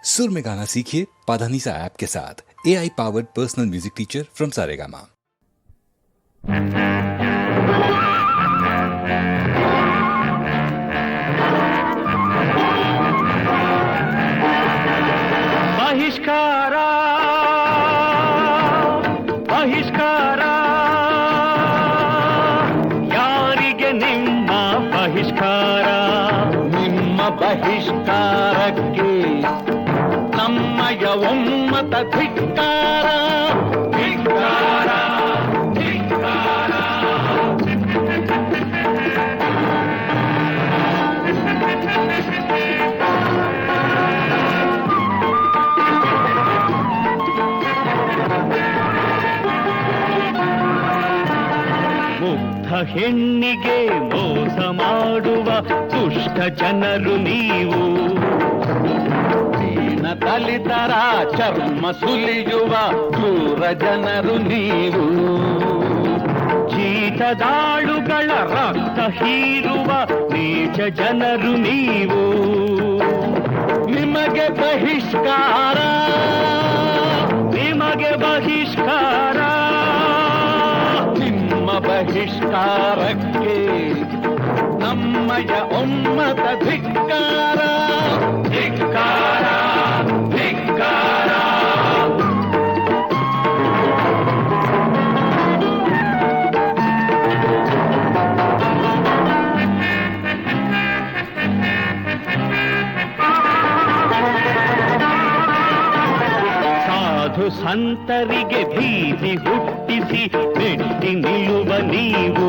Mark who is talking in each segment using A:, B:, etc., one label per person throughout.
A: सुर में गाना सीखिए पाधानीसा ऐप के साथ। AI powered personal music teacher from Saregama.
B: ಬಹಿಷ್ಕಾರ ಬಹಿಷ್ಕಾರ ಯಾರಿಗೆ ನಿಮ್ಮ ಬಹಿಷ್ಕಾರ? ನಿಮ್ಮ ಬಹಿಷ್ಕಾರಕ್ಕೆ ನಮ್ಮಯ ಒಮ್ಮತ ಧಿಕ್ಕಾರ ಧಿಕ್ಕಾರ ಧಿಕ್ಕಾರ. ಮುಗ್ಧ ಹೆಣ್ಣಿಗೆ ಮೋಸ ಮಾಡುವ ದುಷ್ಟ ಜನರು ನೀವು. ದೀನ ದಲಿತರ ಚರ್ಮ ಸುಲಿಯುವ ಕ್ರೂರ ಜನರು ನೀವು. ಜೀತದಾಳುಗಳ ರಕ್ತ ಹೀರುವ ನೀಚ ಜನರು ನೀವು. ನಿಮಗೆ ಬಹಿಷ್ಕಾರ ನಿಮಗೆ ಬಹಿಷ್ಕಾರ. ನಿಮ್ಮ ಬಹಿಷ್ಕಾರಕ್ಕೆ ನಮ್ಮಯ ಒಮ್ಮತ ಧಿಕ್ಕಾರ ಧಿಕ್ಕಾರ ಧಿಕ್ಕಾರ. ಸಾಧು ಸಂತರಿಗೆ ಭೀತಿ ಹುಟ್ಟಿಸಿ ಮೆಟ್ಟಿ ನಿಲ್ಲುವ ನೀವು.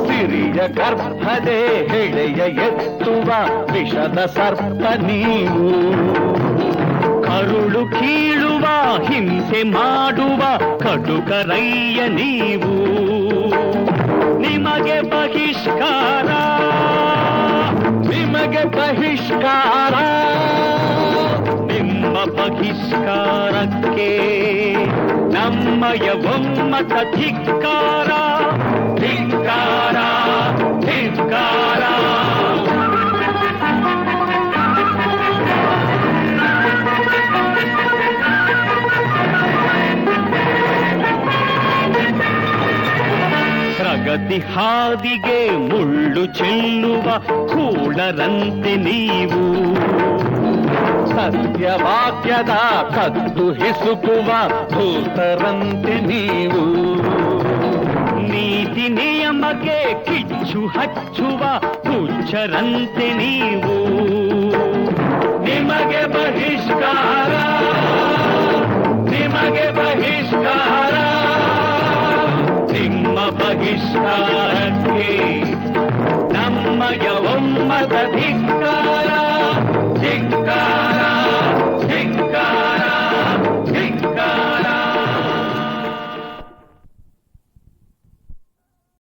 B: ಸಿರಿಯ ಗರ್ಭದೆ ಹೆಳೆಯ ಎತ್ತುವ ವಿಷದ ಸರ್ಪ ನೀವು. ಕರುಳು ಕೀಳುವ ಹಿಂಸೆ ಮಾಡುವ ಕಟುಕರಯ್ಯ ನೀವು. ನಿಮಗೆ ಬಹಿಷ್ಕಾರ ನಿಮಗೆ ಬಹಿಷ್ಕಾರ. ನಿಮ್ಮ ಬಹಿಷ್ಕಾರಕ್ಕೆ ನಮ್ಮಯ ಒಮ್ಮತ ಧಿಕ್ಕಾರ ಧಿಕ್ಕಾರ ಧಿಕ್ಕಾರ. ಪ್ರಗತಿ ಹಾದಿಗೆ ಮುಳ್ಳು ಚೆಲ್ಲುವ ಕೂಳರಂತೆ ನೀವು. ಸತ್ಯವಾಕ್ಯದ ಕದ್ದು ಹಿಸುಕುವ ಭೂತರಂತೆ ನೀವು. ನೀತಿ ನಿಯಮಕ್ಕೆ ಕಿಚ್ಚು ಹಚ್ಚುವ ಹುಚ್ಚರಂತೆ ನೀವು. ನಿಮಗೆ ಬಹಿಷ್ಕಾರ ನಿಮಗೆ ಬಹಿಷ್ಕಾರ. ನಿಮ್ಮ ಬಹಿಷ್ಕಾರಕ್ಕೆ ನಮ್ಮಯ ಒಮ್ಮತ ಧಿಕ್ಕಾರ ಧಿಕ್ಕಾರ.